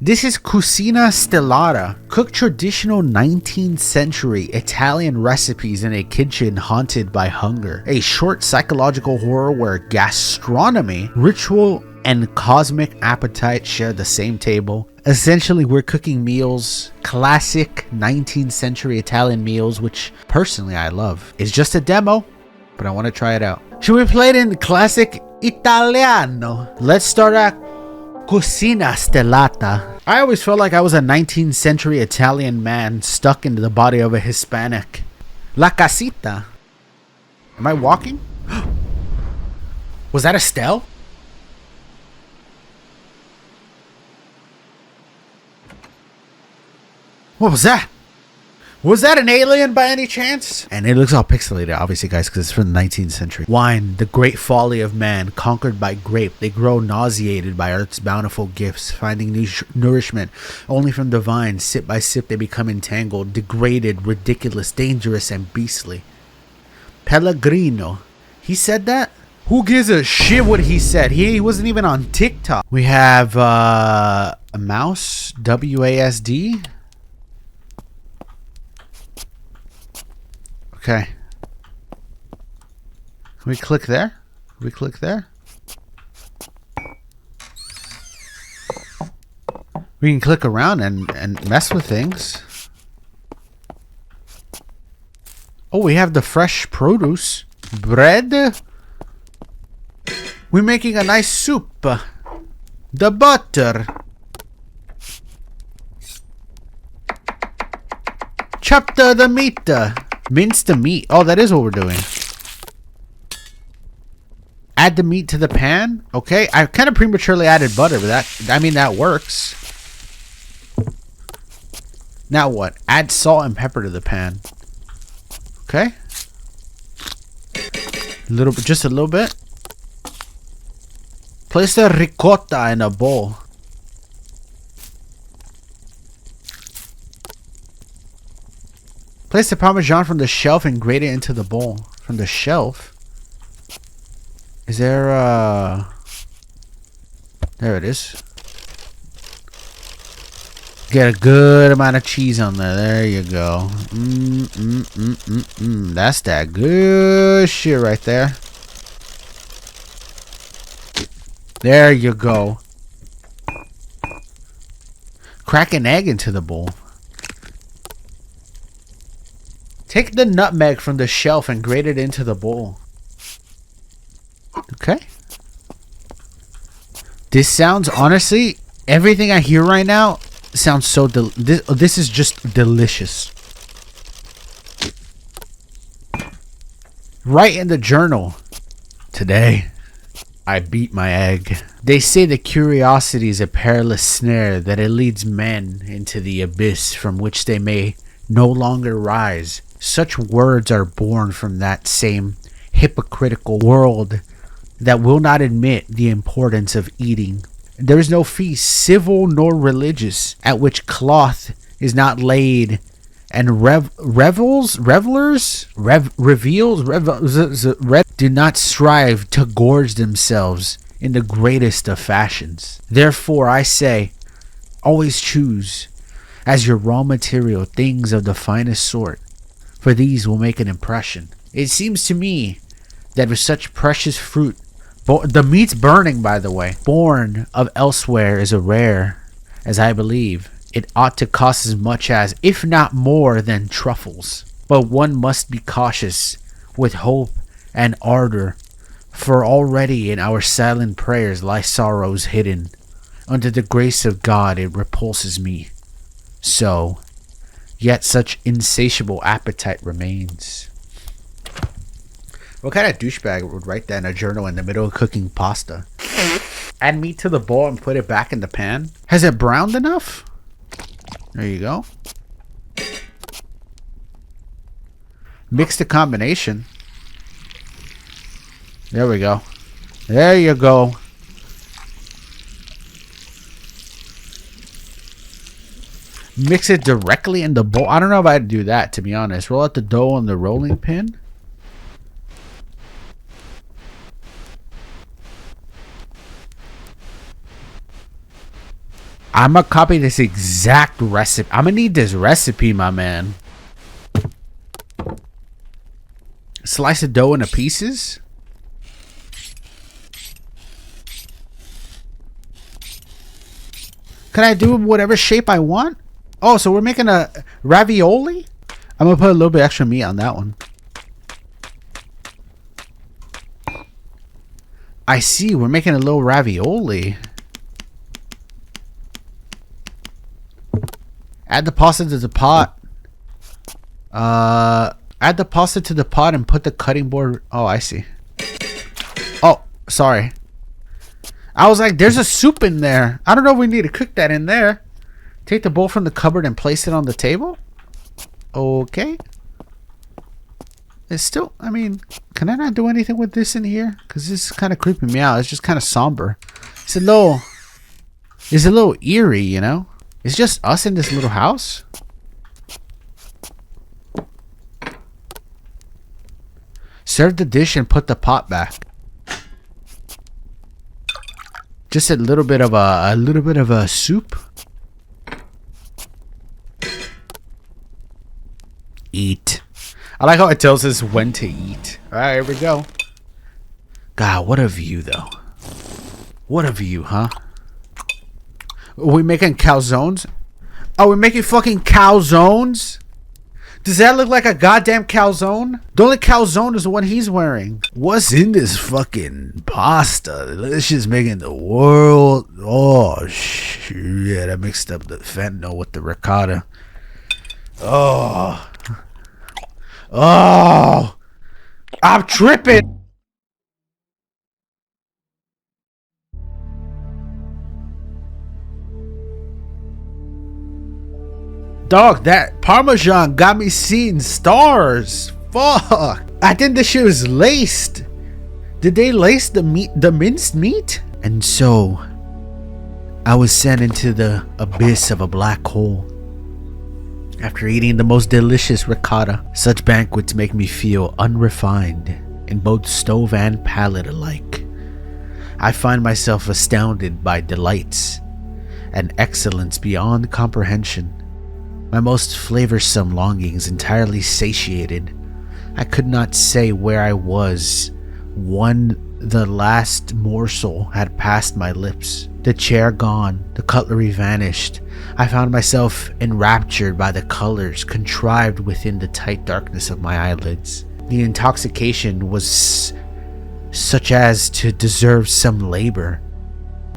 This is Cucina Stellata. Cook traditional 19th century Italian recipes in a kitchen haunted by hunger. A short psychological horror where gastronomy, ritual, and cosmic appetite share the same table. Essentially, we're cooking meals, classic 19th century Italian meals, which personally I love. It's just a demo, but I want to try it out. Should we play it in classic Italiano? Let's start at Cucina Stellata. I always felt like I was a 19th century Italian man stuck into the body of a Hispanic. La casita. Am I walking? Was that Estelle? What was that? Was that an alien by any chance? And it looks all pixelated, obviously, guys, because it's from the 19th century. Wine, the great folly of man, conquered by grape. They grow nauseated by earth's bountiful gifts, finding new nourishment only from the vine. Sip by sip, they become entangled, degraded, ridiculous, dangerous, and beastly. Pellegrino. He said that? Who gives a shit what he said? He wasn't even on TikTok. We have a mouse, WASD. Okay. Can we click there? Can we click there? We can click around and mess with things. Oh, we have the fresh produce. Bread. We're making a nice soup. The butter. Chop the meat. Mince the meat. Oh, that is what we're doing. Add the meat to the pan. Okay, I kind of prematurely added butter, but that works. Now what? Add salt and pepper to the pan. Okay. Just a little bit. Place the ricotta in a bowl. Place the Parmesan from the shelf and grate it into the bowl. From the shelf? Is there There it is. Get a good amount of cheese on there. There you go. That's that good shit right there. There you go. Crack an egg into the bowl. Take the nutmeg from the shelf and grate it into the bowl. Okay. This sounds, honestly, everything I hear right now sounds so this is just delicious. Write in the journal. Today, I beat my egg. They say that curiosity is a perilous snare, that it leads men into the abyss from which they may no longer rise. Such words are born from that same hypocritical world that will not admit the importance of eating. There is no feast, civil nor religious, at which cloth is not laid, and revelers do not strive to gorge themselves in the greatest of fashions. Therefore, I say, always choose as your raw material things of the finest sort, for these will make an impression. It seems to me that with such precious fruit, the meat's burning, by the way, born of elsewhere is a rare, as I believe, it ought to cost as much as, if not more than truffles. But one must be cautious with hope and ardor, for already in our silent prayers lie sorrows hidden. Under the grace of God it repulses me. So, yet such insatiable appetite remains. What kind of douchebag would write that in a journal in the middle of cooking pasta? Add meat to the bowl and put it back in the pan. Has it browned enough? There you go. Mix the combination. There we go. There you go. Mix it directly in the bowl. I don't know if I'd do that, to be honest. Roll out the dough on the rolling pin. I'm gonna copy this exact recipe. I'm gonna need this recipe, my man. Slice the dough into pieces. Can I do whatever shape I want? Oh, so we're making a ravioli? I'm gonna put a little bit extra meat on that one. I see, we're making a little ravioli. Add the pasta to the pot. Add the pasta to the pot and put the cutting board. Oh, I see. Oh, sorry. I was like, there's a soup in there. I don't know if we need to cook that in there. Take the bowl from the cupboard and place it on the table. Okay. It's still, I mean, can I not do anything with this in here? Because this is kind of creeping me out. It's just kind of somber. It's a little eerie, you know? It's just us in this little house. Serve the dish and put the pot back. Just a little bit of a soup. Eat. I like how it tells us when to eat. All right, here we go. God, what a view, though. What a view, huh? Are we making calzones? Are we making fucking calzones? Does that look like a goddamn calzone? The only calzone is the one he's wearing. What's in this fucking pasta? This just making the world. Oh, shit. I mixed up the fentanyl with the ricotta. Oh. Oh. I'm tripping. Dog, that Parmesan got me seeing stars. Fuck. I think this shit was laced. Did they lace the meat, the minced meat? And so, I was sent into the abyss of a black hole. After eating the most delicious ricotta, such banquets make me feel unrefined in both stove and palate alike. I find myself astounded by delights and excellence beyond comprehension. My most flavorsome longings entirely satiated, I could not say where I was when the last morsel had passed my lips. The chair gone, the cutlery vanished. I found myself enraptured by the colors contrived within the tight darkness of my eyelids. The intoxication was such as to deserve some labor,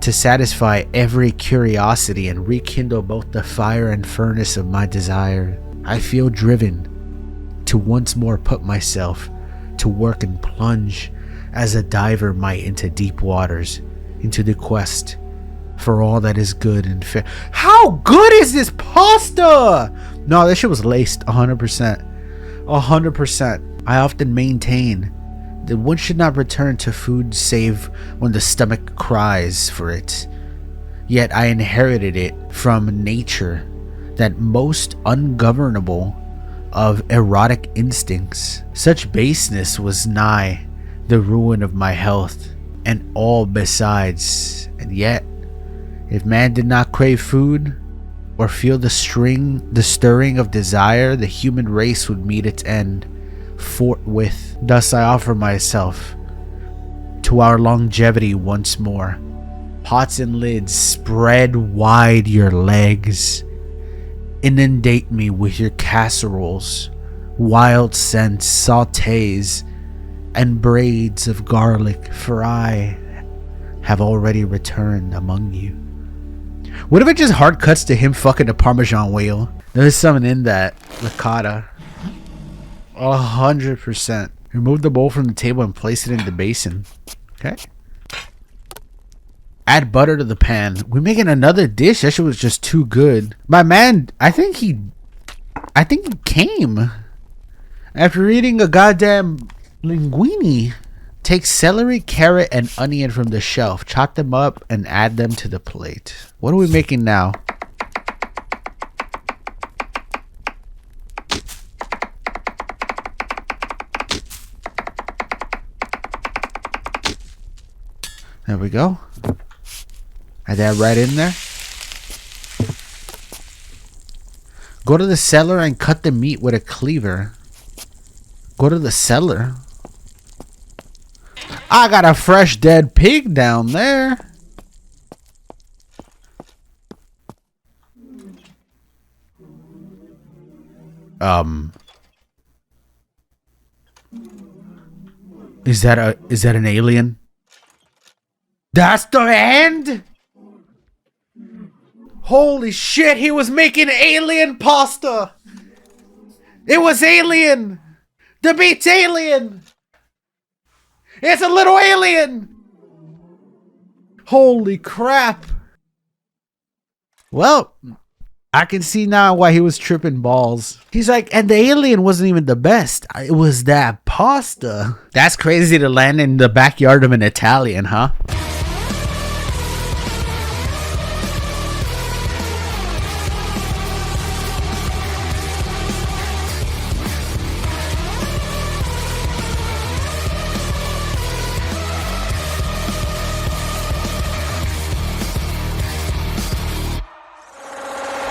to satisfy every curiosity and rekindle both the fire and furnace of my desire. I feel driven to once more put myself to work and plunge as a diver might into deep waters, into the quest for all that is good and fair. How good is this pasta? No, this shit was laced 100%. 100%. I often maintain that one should not return to food save when the stomach cries for it. Yet I inherited it from nature, that most ungovernable of erotic instincts. Such baseness was nigh the ruin of my health and all besides. And yet, if man did not crave food or feel the stirring of desire, the human race would meet its end forthwith. Thus I offer myself to our longevity once more. Pots and lids, spread wide your legs. Inundate me with your casseroles, wild scents, sautés, and braids of garlic, for I have already returned among you. What if it just hard cuts to him fucking the Parmesan wheel? There's something in that ricotta. 100%. Remove the bowl from the table and place it in the basin. Okay. Add butter to the pan. We're making another dish. That shit was just too good. My man, I think he came after eating a goddamn linguine. Take celery, carrot, and onion from the shelf. Chop them up and add them to the plate. What are we making now? There we go. Add that right in there. Go to the cellar and cut the meat with a cleaver. Go to the cellar. I got a fresh dead pig down there. Is that an alien? That's the end? Holy shit, he was making alien pasta. It was alien. The meat's alien. It's a little alien. Holy crap. Well, I can see now why he was tripping balls. He's like, and the alien wasn't even the best. It was that pasta. That's crazy to land in the backyard of an Italian, huh?